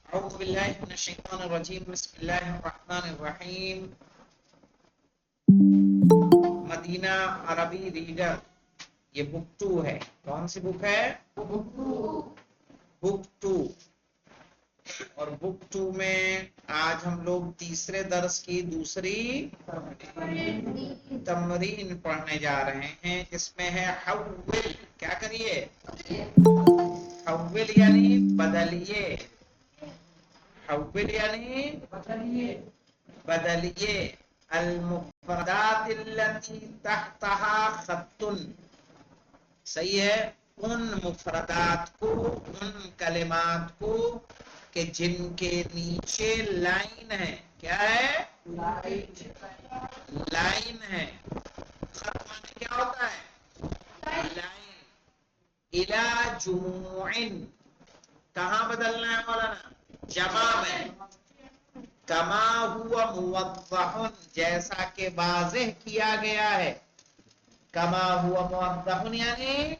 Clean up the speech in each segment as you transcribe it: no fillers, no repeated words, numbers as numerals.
اعوذ باللہ من الشیطان الرجیم بسم اللہ الرحمن الرحیم مدینہ عربی ریڈر یہ بک 2 ہے. کون سی بک ہے؟ بک 2. اور بک 2 میں آج ہم لوگ تیسرے درس کی دوسری تمرین پڑھنے جا رہے ہیں جس میں ہے حول. کیا کریے؟ حول یعنی بدلیے. حول یعنی بدلیے المفردات التي تحتها خط. صحیح ہے. ان مفردات کو، ان کلمات کو کہ جن کے نیچے لائن ہے. کیا ہے؟ لائن ہے. خط مانے کیا ہوتا ہے؟ لائن. الى جموع. کہاں بدلنا ہے مولانا؟ جمع میں. کما ہوا موضح جیسا کہ واضح کیا گیا ہے. کما ہوا موضح یعنی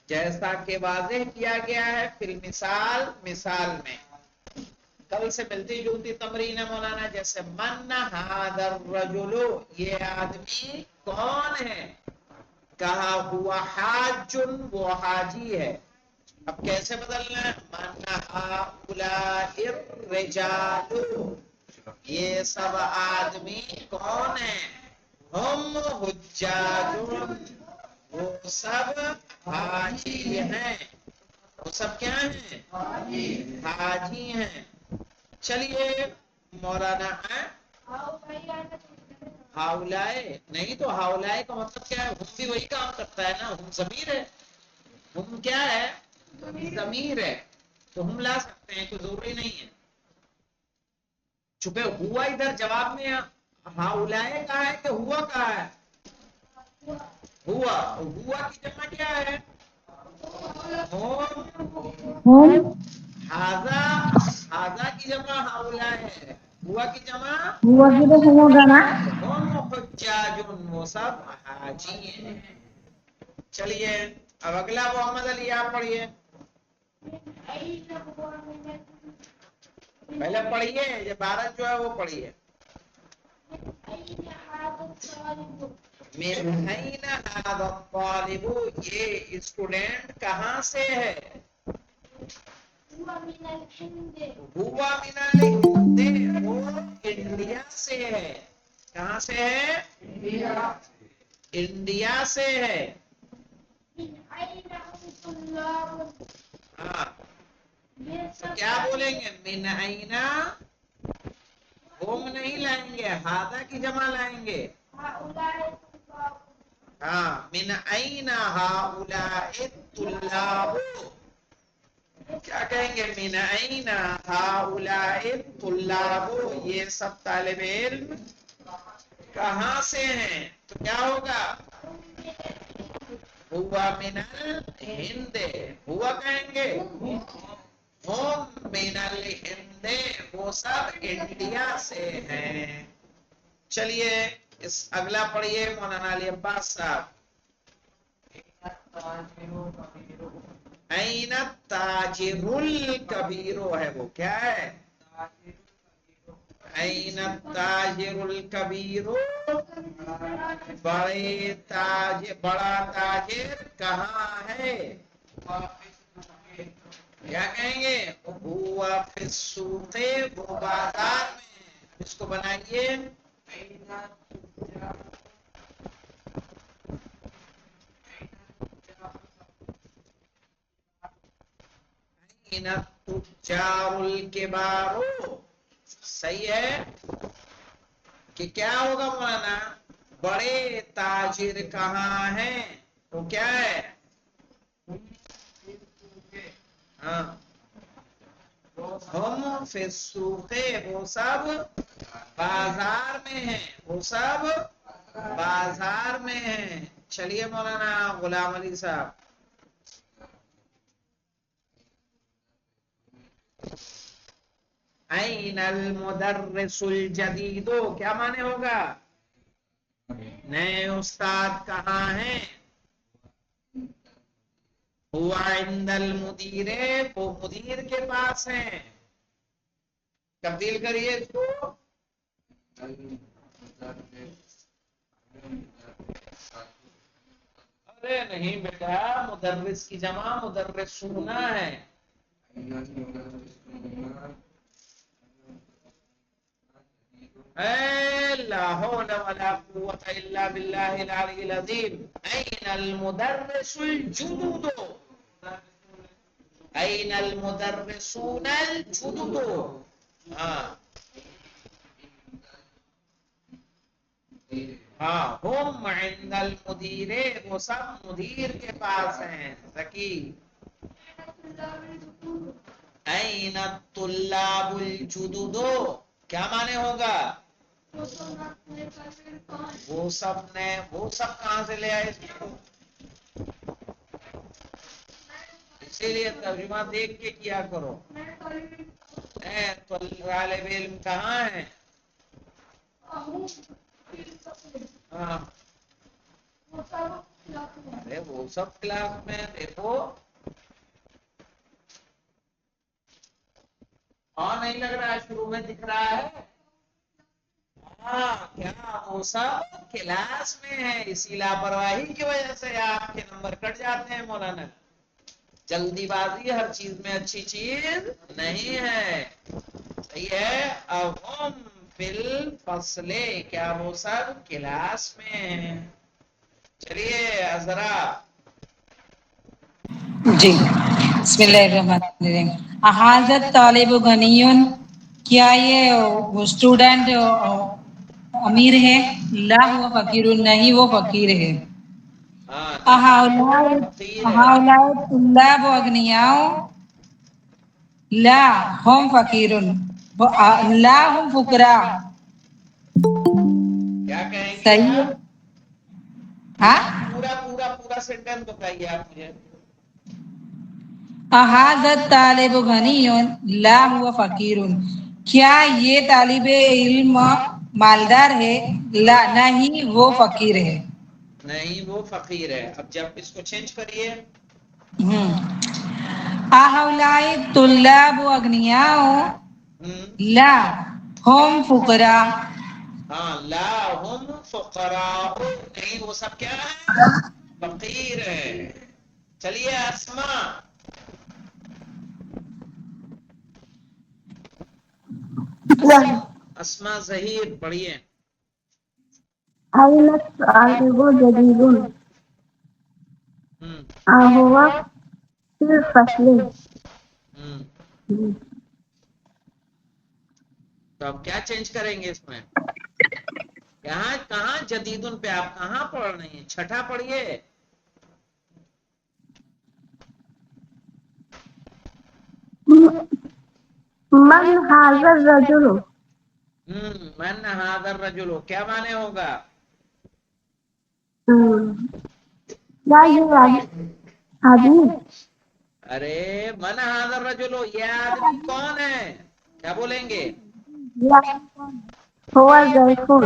جیسا کہ واضح کیا گیا ہے. پھر مثال، مثال میں کل سے ملتی جلتی تمرین ہے مولانا. جیسے من ھذا الرجل، یہ آدمی کون ہے؟ کہا ہوا حاج، وہ حاجی ہے. اب کیسے بدلنا ہے؟ من ھؤلاء الرجال، یہ سب آدمی کون ہیں؟ ہم حجاج، وہ سب حاجی ہیں. وہ سب کیا ہیں؟ حاجی ہیں. چلیے مولانا ہاؤلائے نہیں تو ہاؤلائے کا مطلب کیا ہے؟ ہم بھی وہی کام کرتا ہے نا. ہم ضمیر ہے. ہم کیا ہے؟ ضمیر ہے. تو ہم لا سکتے ہیں، کوئی ضروری نہیں ہے. چونکہ ہوا ادھر جواب میں ہاؤلائے کہا ہے کہ ہوا کہا ہے؟ ہوا. ہوا کی جمع کیا ہے؟ ہم ہاذا. ہاذا کی جمع ہاؤلائے ہے. ہوا کی جمع ہوا کی تو ہوگا نا. ہم حجاج، وہ سب حاجی ہیں. چلیے اب اگلا محمد علی آپ پڑھیے. پہلے پڑھیے، یہ عبارت جو ہے وہ پڑھیے. من این ھذا الطالب، یہ اسٹوڈنٹ کہاں سے ہے؟ ہوا من الہند، وہ انڈیا سے ہے. کہاں سے ہے؟ انڈیا سے ہے. ہاں تو کیا بولیں گے؟ من این. ہم نہیں لائیں گے، ہاذا کی جمع لائیں گے. ہاں من این ھؤلاء الطلاب. کیا کہیں گے؟ من این ھؤلاء الطلاب، یہ سب طالب علم کہاں سے ہیں؟ تو کیا ہوگا؟ ہوا من الہند. ہوا کہیں گے ہم من الہند، وہ سب انڈیا سے ہیں. چلیے اس اگلا پڑھیے مولانا علی عباس صاحب. این التاجر الکبیر ہے، وہ کیا ہے؟ این التاجر الکبیر، بڑا تاجر کہاں ہے؟ کیا کہیں گے؟ ہوا فی السوق، وہ بازار میں ہے. اس کو بنائیے. این التجار الکبار. صحیح ہے کہ کیا ہوگا مولانا؟ بڑے تاجر کہاں ہیں؟ تو کیا ہے؟ ہاں ہم فی السوق، وہ سب بازار میں ہیں. وہ سب بازار میں ہیں. چلیے مولانا غلام علی صاحب. این المدرس الجدید، کیا معنی ہوگا؟ نئے استاد کہاں ہیں؟ हुआ इंदल मुदीरे, वो मुदीर के पास हैं। तब्दील करिए इसको। अरे नहीं बेटा, मुदर्रिस की जमा मुदर्रिसूना है। ला हौला वला कुव्वता इल्ला बिल्लाहिल अलिय्यिल अज़ीम। Anal मुदर्रिसुल जुदुदु, anal मुदर्रिसूनल जुदुदु। हाँ हाँ, हुम इंदल मुदीरे, वो सब मुदीर के पास हैं। जकी ऐन तुल्लाबुल जुदुदु, क्या माने होगा? वो सब ने, वो सब कहां से ले आए इसको? इसीलिए तर्जुमा देख के किया करो। तो तालिब इल्म कहाँ है? हाँ, अरे वो सब क्लास में देखो। हाँ, नहीं लग रहा है, शुरू में दिख रहा है। हाँ, क्या वो सब क्लास में है? इसी लापरवाही की वजह से आपके नंबर कट जाते हैं मौलाना। जल्दीबाजी हर चीज में अच्छी चीज नहीं है। सही है। अब हम फिल फसले, क्या वो सब क्लास में है? चलिए जरा। जी, बिस्मिल्लाहिर्रहमानिर्रहीम। हाज़ा तालिबु गनियुन, क्या ये स्टूडेंट अमीर है? ला हुआ फकीरुन, नहीं वो फकीर है। हाँ, नहीं वो फकीर है। हाउलाए तुल्लाबु अगनियाओ, ला हम फकीरुन, ला हम फुकरा। क्या कहेंगे सही है। आप? हाँ, पूरा पूरा पूरा सेंटेंस बताइए आप मुझे। हाज़ा तालिबु गनियुन, ला हुआ फकीरुन, क्या ये तालिबे इल्म मालदार है? ला नहीं वो फकीर है। नहीं वो फकीर है। अब जब इसको चेंज करिए। अहौलाए तुल्लाबु अगनियाओ, ला हम फुकरा। हाँ, ला हम फुकरा, नहीं वो सब क्या है? फकीर है। चलिए अस्मा। अस्मा ज़हीर पढ़िए। أين الطالب جديد؟ هو في الفصل. तो अब क्या चेंज करेंगे इसमें? यहाँ कहाँ जदीदुन पे आप कहाँ पढ़ रही हैं? छठा पढ़िए। من هذا الرجل؟ मन हादर रजुलो, क्या माने होगा? क्या ये आदमी? अरे मन हादर रजुलो, ये आदमी कौन है? क्या बोलेंगे? हुआ ज़ैफ़ुन,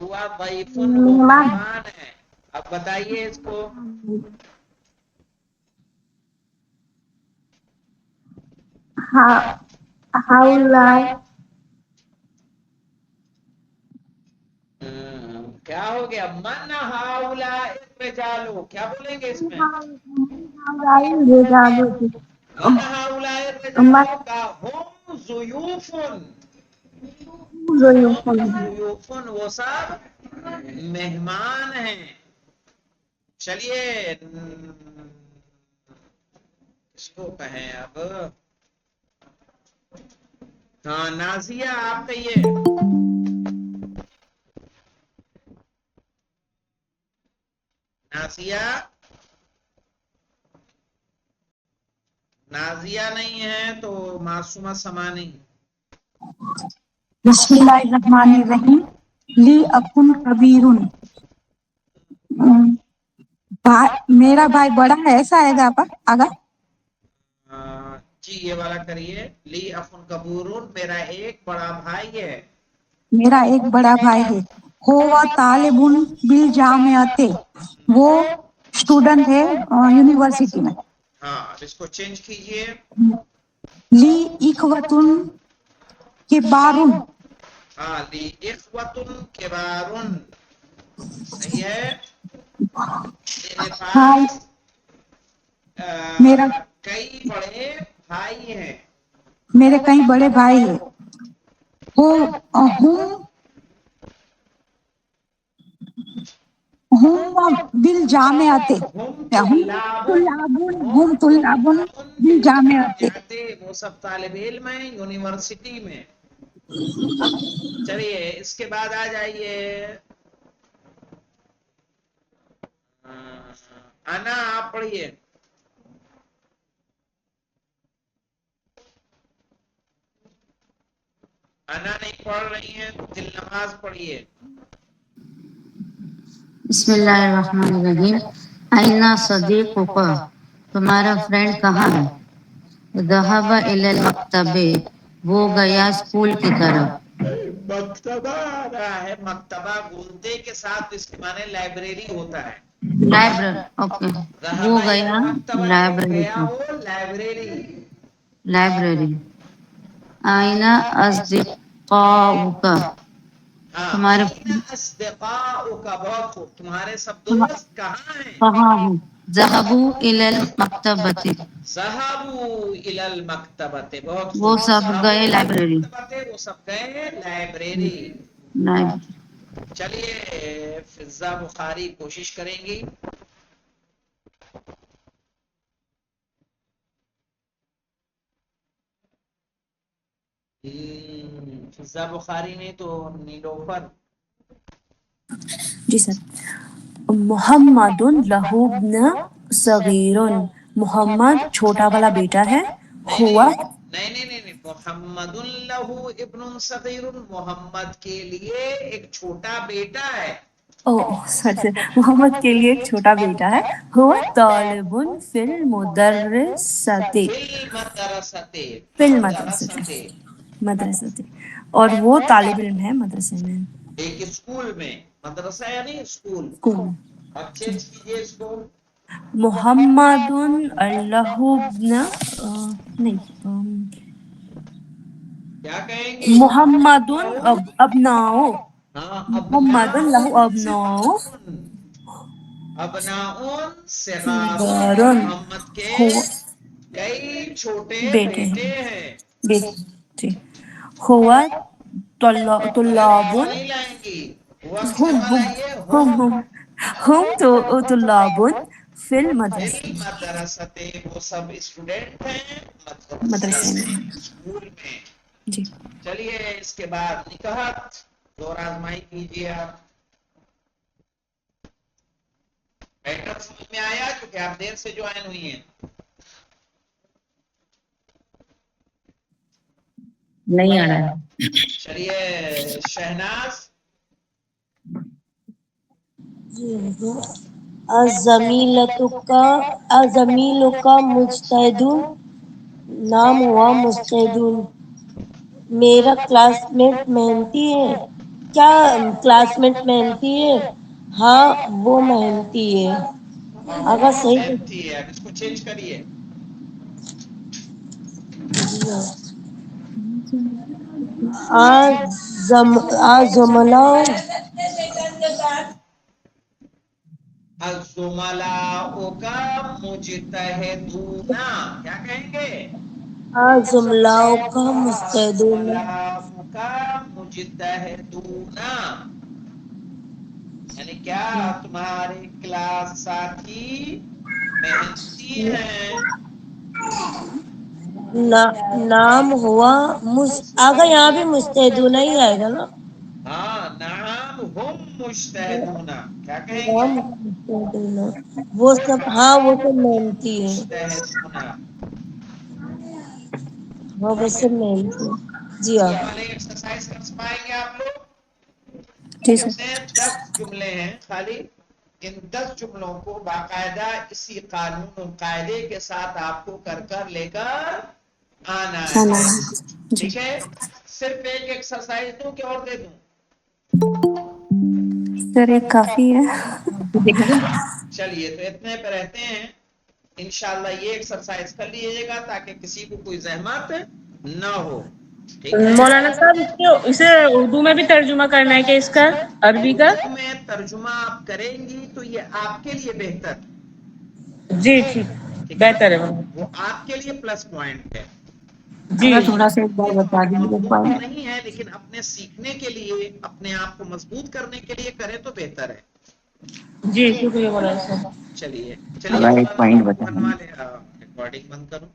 हुआ दैफुन, वो मेहमान। मेहमान है। अब बताइए इसको। हाउलाए क्या हो गया? मन हाउला रिजालो, क्या बोलेंगे इसमें? मन हाउला रिजालो का हम ज़ुयूफुन, ज़ुयूफुन वो सब मेहमान हैं। चलिए इसको कहें अब। हाँ, नाजिया आप कहिए। नाजिया, नाजिया नहीं है तो मासूमा समानी। बिस्मिल्लाहिर्रहमानिर्रहीम। ली अकुन कबीरुन, मेरा भाई बड़ा है, ऐसा आएगा आपा आगा। जी ये वाला करिए। ली अफुन कबूरुन, मेरा एक बड़ा भाई है। मेरा एक बड़ा भाई है। होवा तालिबुन बिल जामियाते, वो स्टूडेंट है यूनिवर्सिटी में। हाँ, अब इसको चेंज कीजिए। ली इखवतुन किबारुन, हाँ, ली इखवतुन किबारुन, सही है। मेरे हाय पास मेरा कई बड़े भाई हैं। मेरे कई बड़े भाई है। हो हम हम बिल जामे आते हम या हम तुल्लाबुन बिल जामे आते। जाते, वो सब तालिब इल्म है यूनिवर्सिटी में। चलिए इसके बाद आ जाइए। आना, आप पढ़िए। आना नहीं पढ़ रही हैं तो दिल नमाज पढ़िए। बिस्मिल्लाहिर्रहमानिर्रहीम। आइना सदीकुका, तुम्हारा फ्रेंड कहाँ है? ज़हबा इलल मक्तबे, वो गया स्कूल की तरफ। मक्तबा आ रहा है, मक्तबा बोलते के साथ इसके माने लाइब्रेरी होता है। Library, okay. वो रहबा इलल गया मक्तबा नहीं, लाइब्रेरी गया की, वो लाइब्रेरी। लाइब्रेरी। आइना अस्दिक़ाउका, हाँ, तुम्हारे आइना अस्दिक़ाउका, बहुत खूब, तुम्हारे सब दोस्त कहाँ हैं? कहाँ हैं? ज़हबू इलल मक्तबती, ज़हबू इलल मक्तबते, बहुत वो खूब। सब ज़हबू गए इलल लाइब्रेरी। मक्तबते, वो सब गए लाइब्रेरी। चलिए फिजा बुखारी कोशिश करेंगी। फिजा बुखारी ने तो नीलोफर। जी सर। मोहम्मदुन लहू इब्न सगीरुन, मोहम्मद छोटा वाला बेटा है। नहीं हुआ नहीं नहीं नहीं नहीं नहीं, मोहम्मदुन लहू इब्नुन सगीरुन, मोहम्मद के लिए एक छोटा बेटा है। ओह सर से, मोहम्मद के लिए एक छोटा बेटा है। हुआ तालिबुन फिल मुदर्रिसती, फिल मदरसते, फिल मदरसती, मदरसते, मदरसती, और वो तालिब इल्म है मदरसे में, एक स्कूल में। मदरसा यानी स्कूल। स्कूल में। अब चेंज कीजिए इसको। मोहम्मदुन लहू इब्न नहीं क्या कहेंगे? मोहम्मदुन अबनाओ, हाँ, मोहम्मदुन लहू अबनाउन अबनाओ सिगारुन, अबनाउन सिगारुन, सिगारुन, मोहम्मद के हुआ कई छोटे बेटे बेटे हैं, हैं। बेटे। हुआ वाव तुल्लाबुन, नहीं लाएंगी, वक्त हम जमा हम लाइए। हम हम हम हम तो तुल्लाबुन फिल फिल मदरसे, मदरसते, वो सब स्टूडेंट हैं मदरसे मदरसे में। में, स्कूल में। जी चलिए इसके बाद निकहत, दो आजमाई कीजिए आप। पैटर्न समझ में आया? क्योंकि आप देर से ज्वाइन हुई हैं। नहीं आ रहा है। चलिए शहनाज। अज़मीलतुका, अज़मीलुका मुज्तहिदुन, नाम हुआ मुज्तहिदुन, मेरा क्लासमेट मेहनती है। क्या क्लासमेट मेहनती है? हाँ वो मेहनती है। अगर सही मेहनती है। अब इसको चेंज करिए। आजमलाओ, अज़ुमलाओ का मुजतहिदूना, क्या कहेंगे? आजमलाओ का मुस्तैदुन, अज़ुमलाओ का मुजतहिदूना, यानी क्या तुम्हारे क्लास साथी मेहनती हैं। ना, नाम हुआ अगर यहाँ भी मुस्तैदुन ही आएगा ना। हाँ, नाम हुम मुजतहिदूना, क्या कहेंगे? नाम मुस्तैदुन, वो सब, हाँ वो सब मेहनती है। मुजतहिदूना। हाँ वो सब मेहनती है। जी हाँ। ये वाले एक्सरसाइज कर पाएंगे आप लोग? जी सर। इसमें 10 जुमले हैं खाली। इन 10 जुमलों को बाकायदा इसी कानून और कायदे के साथ आपको कर कर लेकर आना आना है। है। जी ठीक है? सिर्फ एक एक्सरसाइज दूं कि और दे दूं? सर, एक काफी है। देखिए چلیے تو اتنے پہ رہتے ہیں. انشاءاللہ یہ ایکسرسائز کر لیجیے گا تاکہ کسی کو کوئی زحمت نہ ہو. ٹھیک ہے. مولانا صاحب اسے اردو میں بھی ترجمہ کرنا ہے کہ اس کا عربی کا؟ اردو میں ترجمہ آپ کریں گی تو یہ آپ کے لیے بہتر. جی ٹھیک، بہتر ہے وہ آپ کے لیے پلس پوائنٹ ہے. جی. تھوڑا سا ایک بار بتا دیجیے مضبوط نہیں ہے لیکن اپنے سیکھنے کے لیے اپنے آپ کو مضبوط کرنے کے لیے کرے تو بہتر ہے. جی شکریہ مولانا صاحب. چلیے ایک پوائنٹ بتا ریکارڈنگ بند کرو.